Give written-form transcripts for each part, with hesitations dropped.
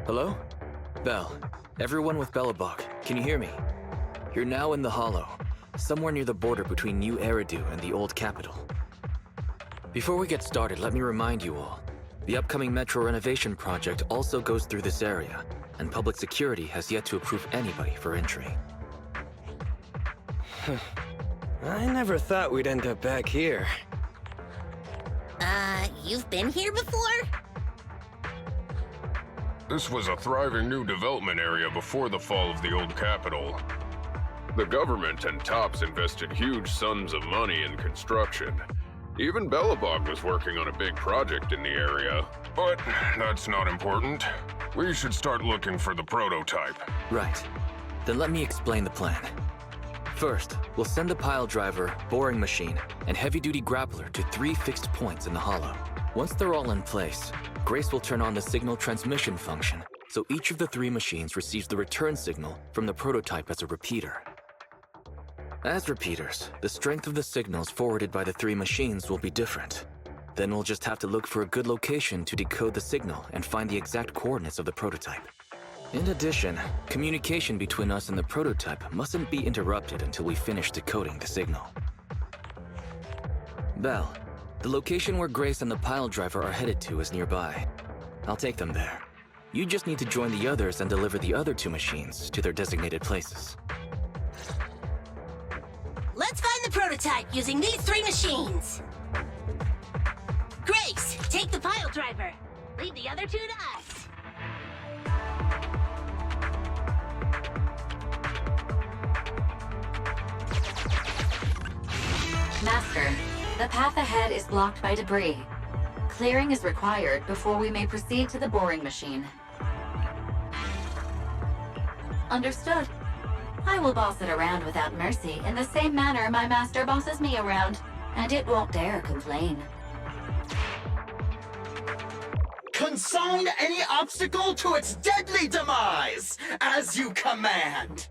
Hello? Bell. Everyone with Belobog, can you hear me? You're now in the Hollow, somewhere near the border between New Eridu and the Old Capital. Before we get started, let me remind you all, the upcoming metro renovation project also goes through this area, and public security has yet to approve anybody for entry. I never thought we'd end up back here. You've been here before? This was a thriving new development area before the fall of the old capital. The government and Tops invested huge sums of money in construction. Even Belobog was working on a big project in the area. But that's not important. We should start looking for the prototype. Right. Then let me explain the plan. First, we'll send the pile driver, boring machine, and heavy-duty grappler to 3 fixed points in the Hollow. Once they're all in place, Grace will turn on the signal transmission function, so each of the 3 machines receives the return signal from the prototype as a repeater. As repeaters, the strength of the signals forwarded by the 3 machines will be different. Then we'll just have to look for a good location to decode the signal and find the exact coordinates of the prototype. In addition, communication between us and the prototype mustn't be interrupted until we finish decoding the signal. Bell, the location where Grace and the pile driver are headed to is nearby. I'll take them there. You just need to join the others and deliver the other 2 machines to their designated places. Let's find the prototype using these 3 machines. Grace, take the pile driver. Leave the other 2 to us. Master, the path ahead is blocked by debris. Clearing is required before we may proceed to the boring machine. Understood. I will boss it around without mercy in the same manner my master bosses me around, and it won't dare complain. Consign any obstacle to its deadly demise, as you command!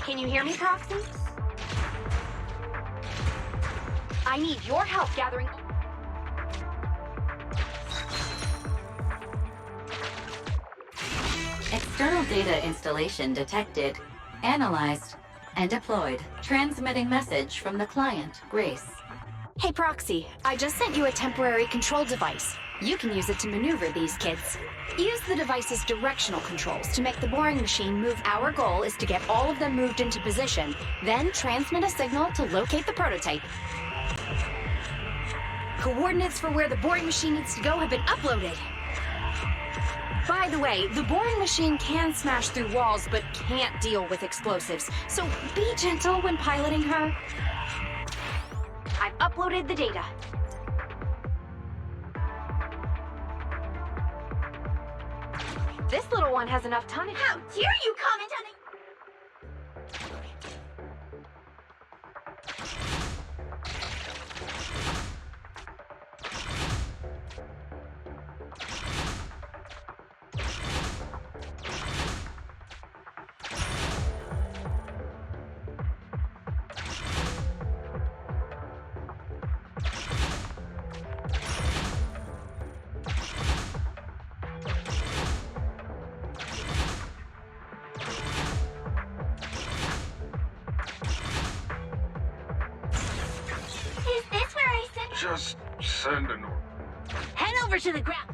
Can you hear me, Proxy? I need your help gathering... External data installation detected, analyzed, and deployed. Transmitting message from the client, Grace. Hey, Proxy, I just sent you a temporary control device. You can use it to maneuver these kids. Use the device's directional controls to make the boring machine move. Our goal is to get all of them moved into position, then transmit a signal to locate the prototype. Coordinates for where the boring machine needs to go have been uploaded. By the way, the boring machine can smash through walls, but can't deal with explosives, so be gentle when piloting her. I've uploaded the data. This little one has enough tonnage. How dare you comment on it? Is this where I sent? Just send an order. Head over to the ground.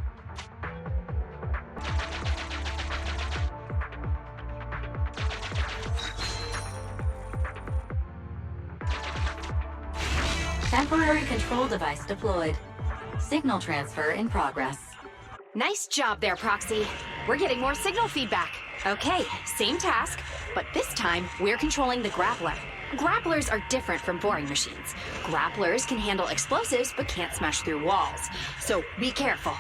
Temporary control device deployed. Signal transfer in progress. Nice job there, Proxy. We're getting more signal feedback. Okay, same task, but this time we're controlling the grappler. Grapplers are different from boring machines. Grapplers can handle explosives but can't smash through walls. So be careful.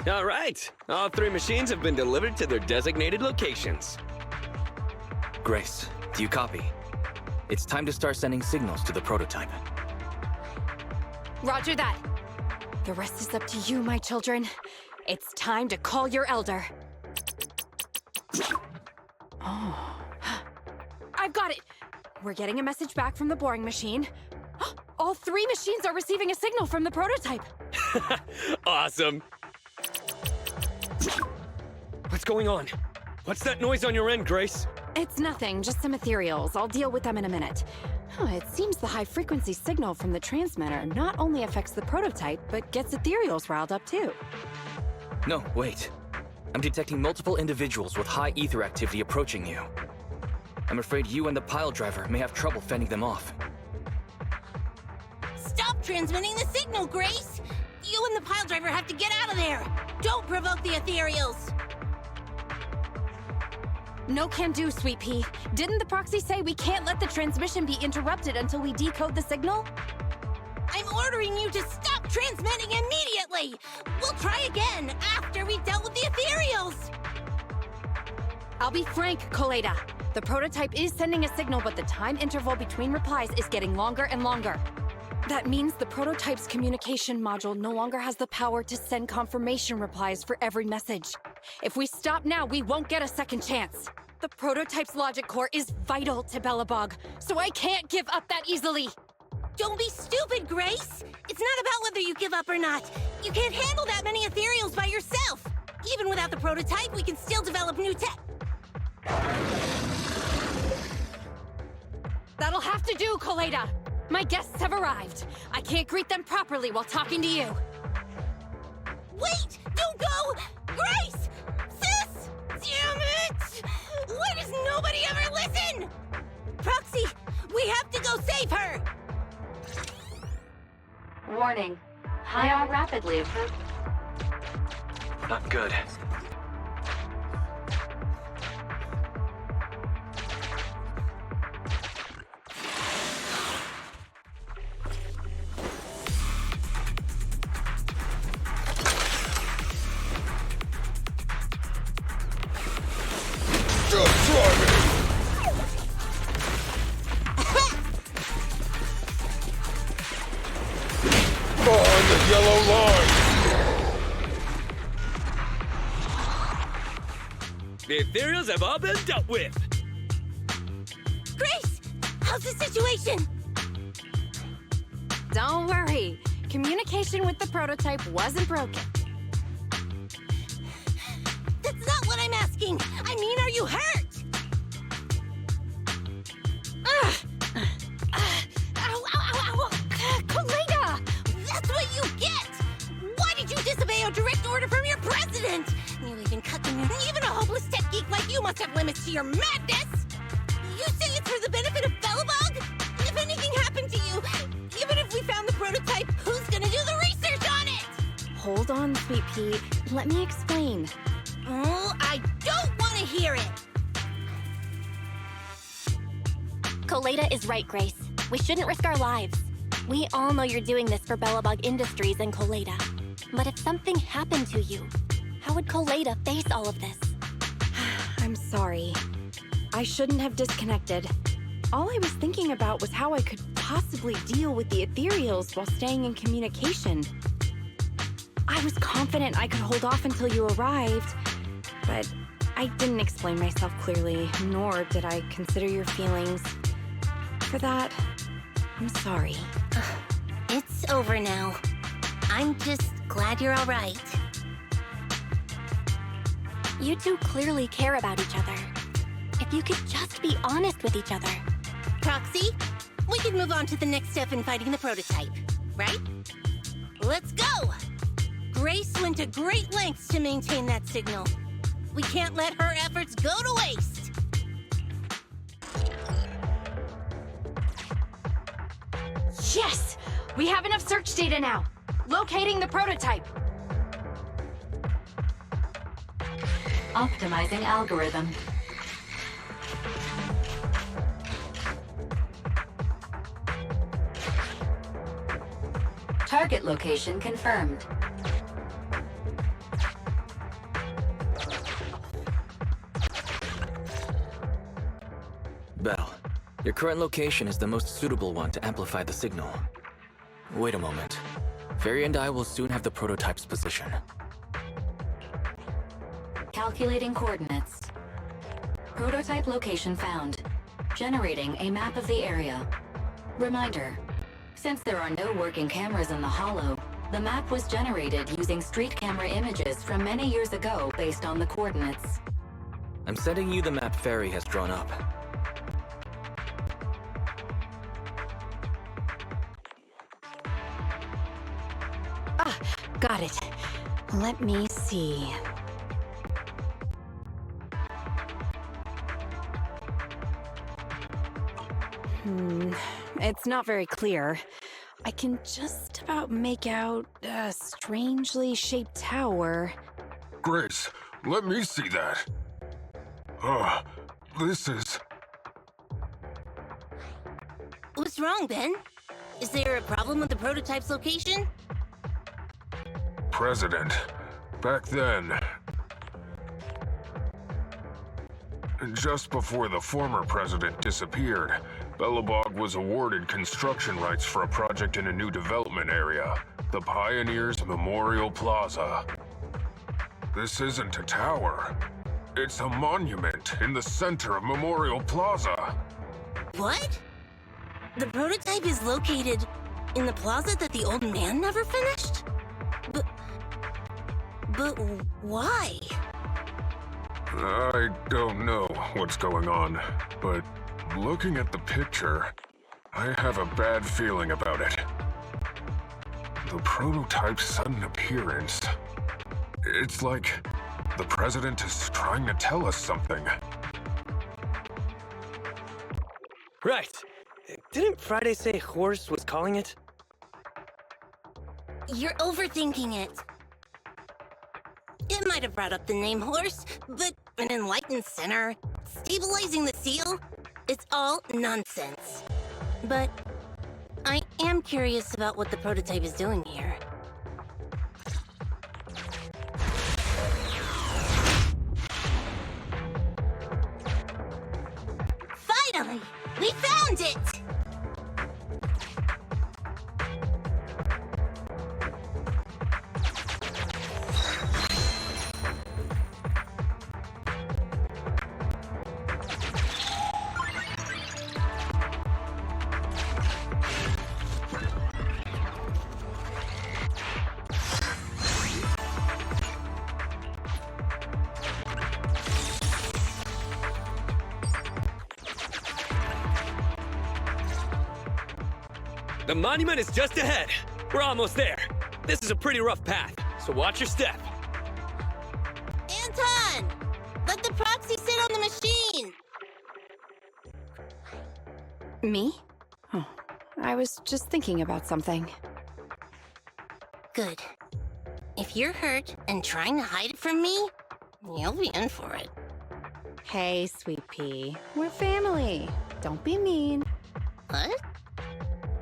All right. All three machines have been delivered to their designated locations. Grace, do you copy? It's time to start sending signals to the prototype. Roger that. The rest is up to you, my children. It's time to call your elder. Oh. I've got it! We're getting a message back from the boring machine. All three machines are receiving a signal from the prototype. Awesome. What's going on? What's that noise on your end, Grace? It's nothing, just some ethereals. I'll deal with them in a minute. It seems the high-frequency signal from the transmitter not only affects the prototype, but gets ethereals riled up too. No, wait. I'm detecting multiple individuals with high ether activity approaching you. I'm afraid you and the pile driver may have trouble fending them off. Stop transmitting the signal, Grace! You and the pile driver have to get out of there! Don't provoke the ethereals! No can do, Sweet Pea. Didn't the proxy say we can't let the transmission be interrupted until we decode the signal? I'm ordering you to stop transmitting immediately! We'll try again after we've dealt with the ethereals! I'll be frank, Coleda. The prototype is sending a signal, but the time interval between replies is getting longer and longer. That means the prototype's communication module no longer has the power to send confirmation replies for every message. If we stop now, we won't get a second chance. The prototype's logic core is vital to Belobog, so I can't give up that easily. Don't be stupid, Grace! It's not about whether you give up or not. You can't handle that many ethereals by yourself. Even without the prototype, we can still develop new tech. That'll have to do, Coleda. My guests have arrived. I can't greet them properly while talking to you. Wait! Don't go! Grace! Sis! Damn it! Why does nobody ever listen? Proxy, we have to go save her! Warning. High on rapidly. Not good. The ethereals have all been dealt with. Grace! How's the situation? Don't worry. Communication with the prototype wasn't broken. That's not what I'm asking! I mean, are you hurt? Ow, ow, ow, ow! Coleda! That's what you get! Why did you disobey a direct order from your president? You even cut them in. Even a hopeless tech geek like you must have limits to your madness! You say it's for the benefit of Belobog? If anything happened to you, even if we found the prototype, who's gonna do the research on it? Hold on, Sweet Pea. Let me explain. Oh, I don't want to hear it! Coleda is right, Grace. We shouldn't risk our lives. We all know you're doing this for Belobog Industries and Coleda. But if something happened to you, how would Coleda face all of this? I'm sorry. I shouldn't have disconnected. All I was thinking about was how I could possibly deal with the ethereals while staying in communication. I was confident I could hold off until you arrived, but I didn't explain myself clearly, nor did I consider your feelings. For that, I'm sorry. It's over now. I'm just glad you're all right. You two clearly care about each other. If you could just be honest with each other. Proxy, we can move on to the next step in fighting the prototype, right? Let's go! Grace went to great lengths to maintain that signal. We can't let her efforts go to waste! Yes! We have enough search data now. Locating the prototype. Optimizing algorithm. Target location confirmed. Bell, your current location is the most suitable one to amplify the signal. Wait a moment. Fairy and I will soon have the prototype's position. Calculating coordinates. Prototype location found. Generating a map of the area. Reminder, since there are no working cameras in the Hollow, the map was generated using street camera images from many years ago based on the coordinates. I'm sending you the map Fairy has drawn up. Ah, got it. Let me see. It's not very clear. I can just about make out a strangely shaped tower. Grace, let me see that. This is... What's wrong, Ben? Is there a problem with the prototype's location? President. Back then. Just before the former president disappeared, Belobog was awarded construction rights for a project in a new development area, the Pioneers Memorial Plaza. This isn't a tower. It's a monument in the center of Memorial Plaza. What? The prototype is located in the plaza that the old man never finished? But why? I don't know what's going on, but looking at the picture, I have a bad feeling about it. The prototype's sudden appearance. It's like the president is trying to tell us something. Right. Didn't Friday say Horse was calling it? You're overthinking it. It might have brought up the name Horse, but an enlightened center, stabilizing the seal, it's all nonsense. But I am curious about what the prototype is doing here. Finally! We found it! The monument is just ahead. We're almost there. This is a pretty rough path, so watch your step. Anton! Let the proxy sit on the machine! Me? Oh, I was just thinking about something. Good. If you're hurt and trying to hide it from me, you'll be in for it. Hey, Sweet Pea. We're family. Don't be mean. What?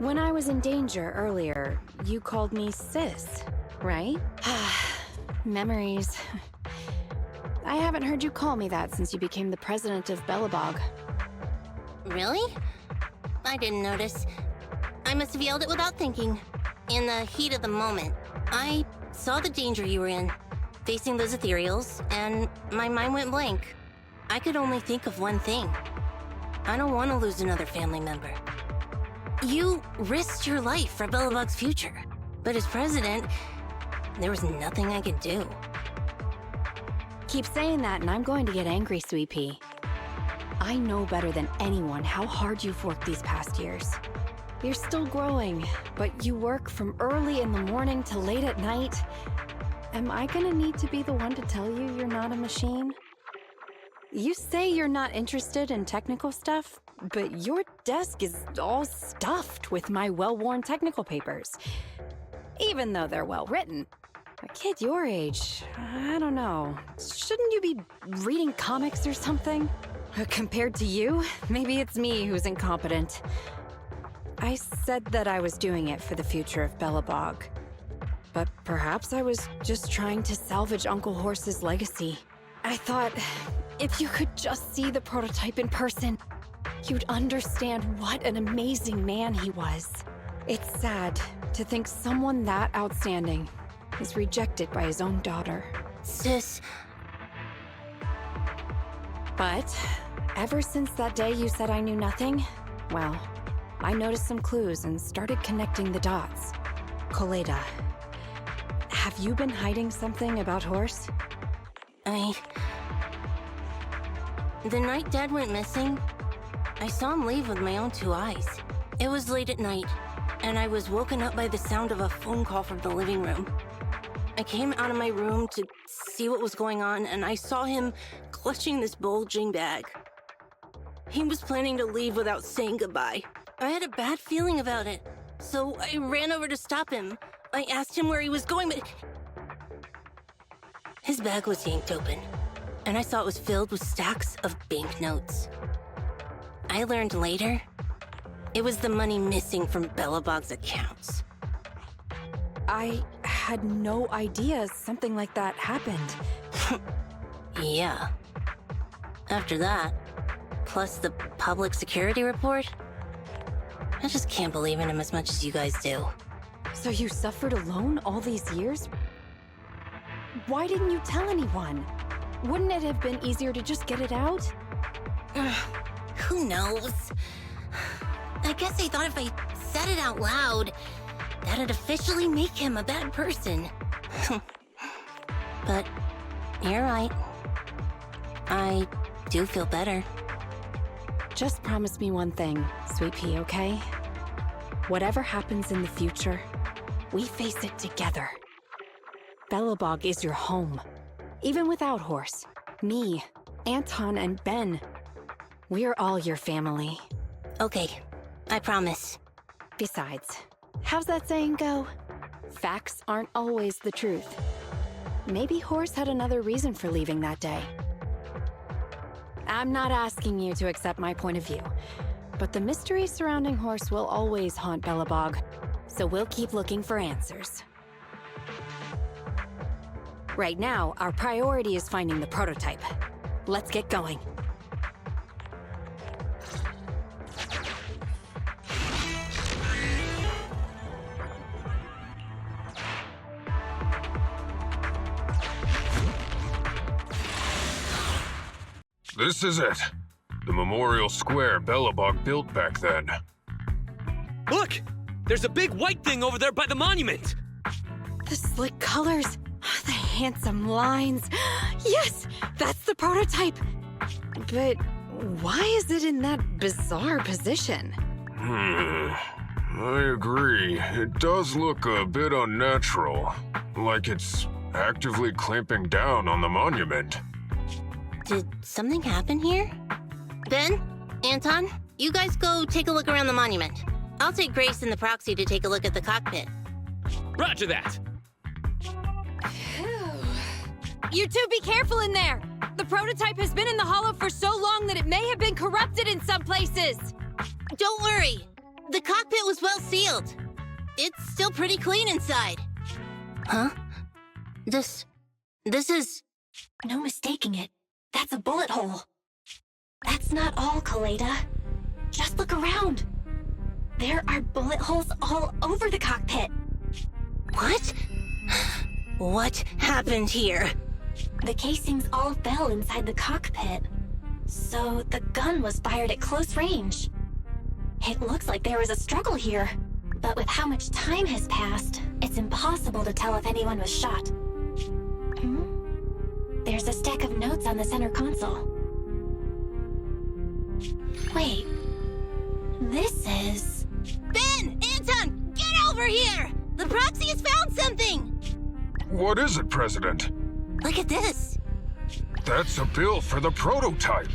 When I was in danger earlier, you called me sis, right? Memories. I haven't heard you call me that since you became the president of Belobog. Really? I didn't notice. I must have yelled it without thinking. In the heat of the moment, I saw the danger you were in, facing those Ethereals, and my mind went blank. I could only think of one thing. I don't want to lose another family member. You risked your life for Belobog's future, but as president, there was nothing I could do. Keep saying that and I'm going to get angry, Sweet Pea. I know better than anyone how hard you've worked these past years. You're still growing, but you work from early in the morning to late at night. Am I gonna need to be the one to tell you you're not a machine? You say you're not interested in technical stuff, but your desk is all stuffed with my well-worn technical papers. Even though they're well-written. A kid your age, I don't know. Shouldn't you be reading comics or something? Compared to you, maybe it's me who's incompetent. I said that I was doing it for the future of Belobog. But perhaps I was just trying to salvage Uncle Horse's legacy. I thought, if you could just see the prototype in person, you'd understand what an amazing man he was. It's sad to think someone that outstanding is rejected by his own daughter. Sis, But ever since that day you said I knew nothing, well, I noticed some clues and started connecting the dots. Koleda, have you been hiding something about Horse? The night Dad went missing, I saw him leave with my own 2 eyes. It was late at night, and I was woken up by the sound of a phone call from the living room. I came out of my room to see what was going on, and I saw him clutching this bulging bag. He was planning to leave without saying goodbye. I had a bad feeling about it, so I ran over to stop him. I asked him where he was going, but his bag was yanked open, and I saw it was filled with stacks of banknotes. I learned later, it was the money missing from Belobog's accounts. I had no idea something like that happened. Yeah. After that, plus the public security report, I just can't believe in him as much as you guys do. So you suffered alone all these years? Why didn't you tell anyone? Wouldn't it have been easier to just get it out? Who knows? I guess I thought if I said it out loud, that'd officially make him a bad person. But you're right. I do feel better. Just promise me one thing, Sweet Pea, okay? Whatever happens in the future, we face it together. Belobog is your home. Even without Horse, me, Anton, and Ben, we're all your family. Okay, I promise. Besides, how's that saying go? Facts aren't always the truth. Maybe Horse had another reason for leaving that day. I'm not asking you to accept my point of view, but the mystery surrounding Horse will always haunt Belobog, so we'll keep looking for answers. Right now, our priority is finding the prototype. Let's get going. This is it. The memorial square Belobog built back then. Look! There's a big white thing over there by the monument! The slick colors, the handsome lines. Yes, that's the prototype. But why is it in that bizarre position? I agree. It does look a bit unnatural. Like it's actively clamping down on the monument. Did something happen here? Ben? Anton? You guys go take a look around the monument. I'll take Grace and the Proxy to take a look at the cockpit. Roger that! You two be careful in there! The prototype has been in the hollow for so long that it may have been corrupted in some places! Don't worry! The cockpit was well sealed. It's still pretty clean inside. Huh? This is... No mistaking it. That's a bullet hole. That's not all, Koleda. Just look around. There are bullet holes all over the cockpit. What? What happened here? The casings all fell inside the cockpit. So the gun was fired at close range. It looks like there was a struggle here. But with how much time has passed, it's impossible to tell if anyone was shot. There's a stack of notes on the center console. Wait. This is... Ben! Anton! Get over here! The Proxy has found something! What is it, President? Look at this! That's a bill for the prototype.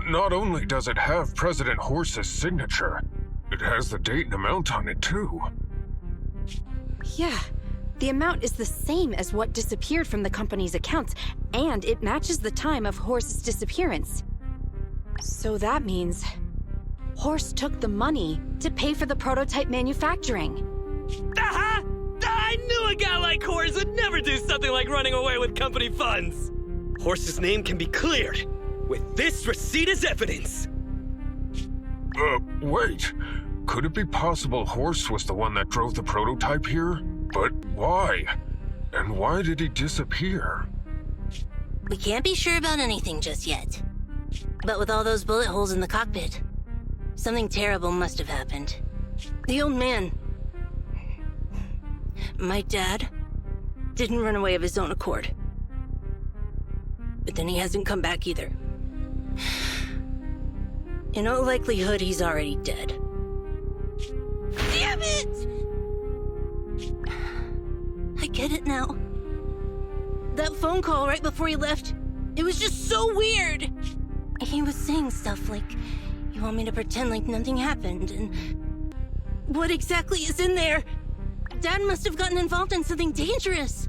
Not only does it have President Horse's signature, it has the date and amount on it, too. Yeah, the amount is the same as what disappeared from the company's accounts, and it matches the time of Horse's disappearance. So that means Horse took the money to pay for the prototype manufacturing. Aha! I knew a guy like Horse would never do something like running away with company funds! Horse's name can be cleared with this receipt as evidence. Wait. Could it be possible Horse was the one that drove the prototype here? But why? And why did he disappear? We can't be sure about anything just yet. But with all those bullet holes in the cockpit, something terrible must have happened. The old man, my dad, didn't run away of his own accord. But then he hasn't come back either. In all likelihood, he's already dead. Damn it! I get it now. That phone call right before he left, it was just so weird. He was saying stuff like, you want me to pretend like nothing happened, and what exactly is in there? Dad must have gotten involved in something dangerous.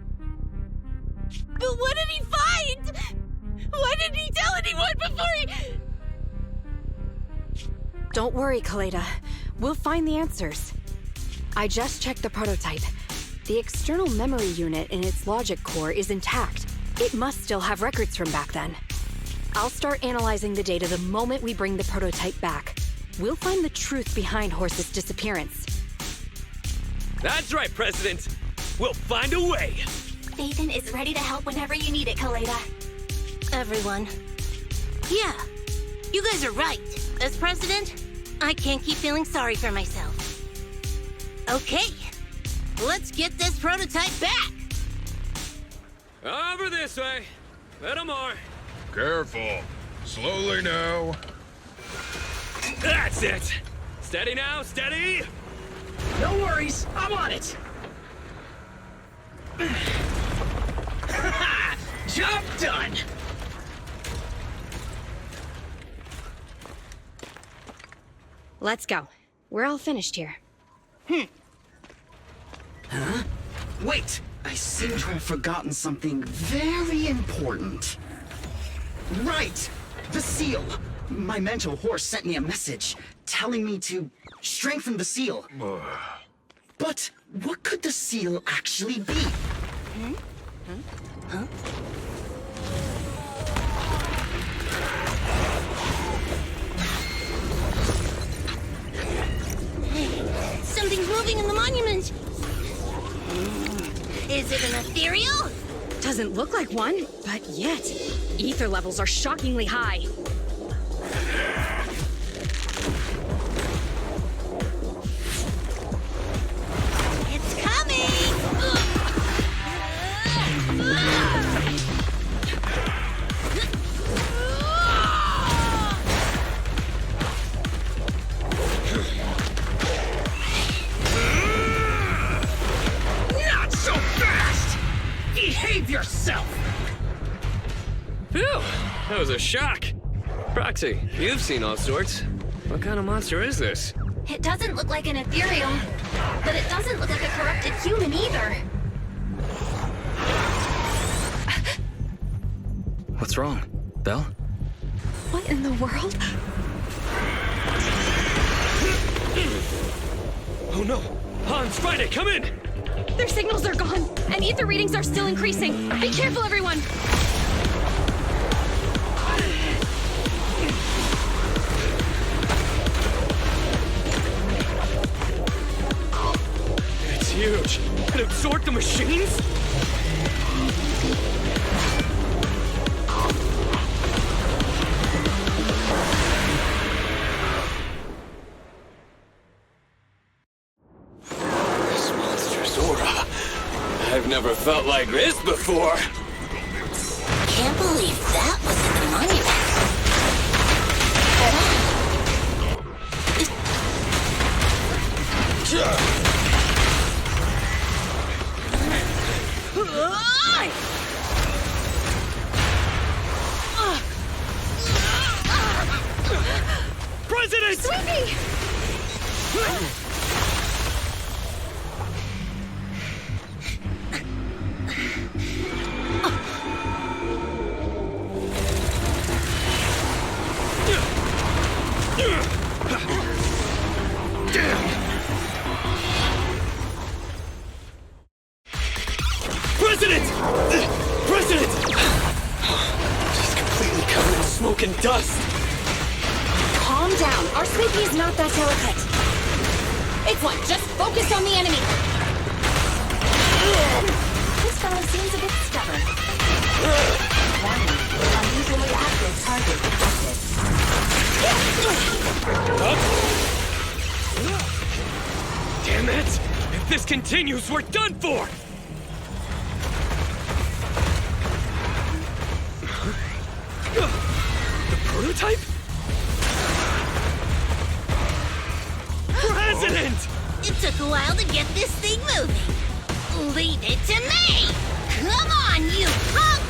But what did he find? Why didn't he tell anyone before he... Don't worry, Kaleda. We'll find the answers. I just checked the prototype. The external memory unit in its logic core is intact. It must still have records from back then. I'll start analyzing the data the moment we bring the prototype back. We'll find the truth behind Horse's disappearance. That's right, President. We'll find a way. Nathan is ready to help whenever you need it, Kaleda. Everyone. Yeah, you guys are right. As president, I can't keep feeling sorry for myself. Okay, let's get this prototype back! Over this way. Little more. Careful. Slowly now. That's it. Steady now, steady. No worries, I'm on it. Job done. Let's go. We're all finished here. Huh? Wait, I seem to have forgotten something very important. Right! The seal! My mentor Horse sent me a message telling me to strengthen the seal. But what could the seal actually be? Something's moving in the monument! Is it an ethereal? Doesn't look like one, but yet, ether levels are shockingly high. It's coming! Not so fast! Behave yourself! Phew, that was a shock. Proxy, you've seen all sorts. What kind of monster is this? It doesn't look like an ethereal, but it doesn't look like a corrupted human either. What's wrong? Belle? What in the world? Oh no! Hans, Friday, come in! Their signals are gone, and ether readings are still increasing. Be careful, everyone! It's huge. It absorbed the machines? This monster's aura. I've never felt like this before. Can't believe that was in the monument. President! Sweetie! President! President! She's completely covered in smoke and dust. Calm down. Our Sweet Pea is not that delicate. It's what? Just focus on the enemy. This fellow seems a bit stubborn. Warning, unusually active target detected. Damn it! If this continues, we're done for! The prototype? President! It took a while to get this thing moving. Leave it to me! Come on, you punk!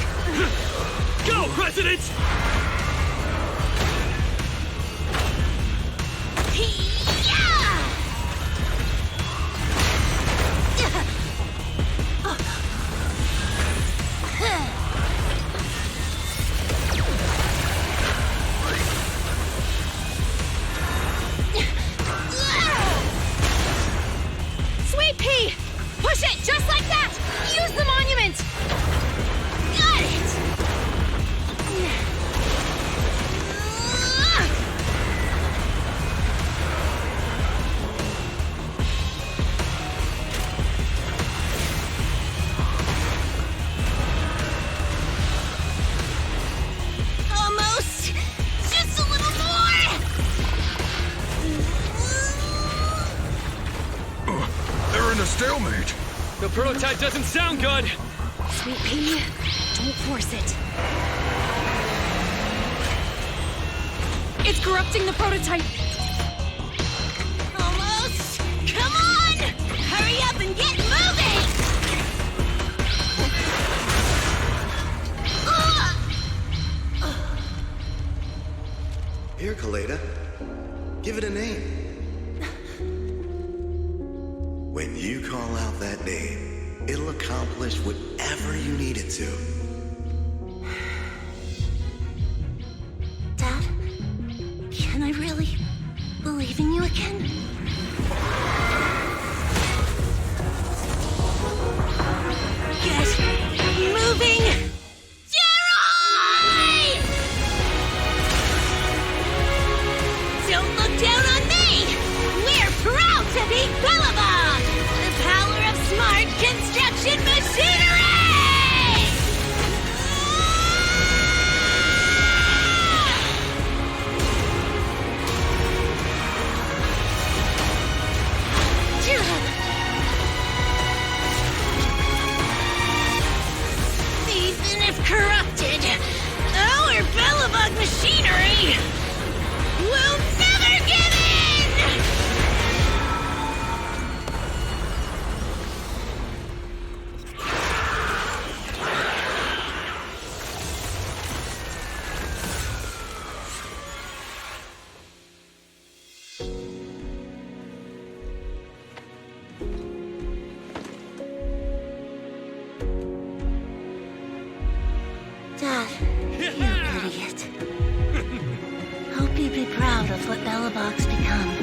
Go, President! Sweet Pea! Push it, just like that! Use the monument! Got it! Almost! Just a little more! They're in a stalemate. The prototype doesn't sound good! Sweet Pea, don't force it. It's corrupting the prototype. Almost! Come on! Hurry up and get moving! Here, Kaleda. Give it a name. When you call out that name, it'll accomplish whatever you need it to. Dad, can I really believe in you again? Get moving! Gerard! Don't look down on me! We're proud to be Bellabog! The power of smart construction machinery! Even if corrupted, our Bellabog machinery will never give in! Dad, you idiot. Hope you'd be proud of what Bellabog's become.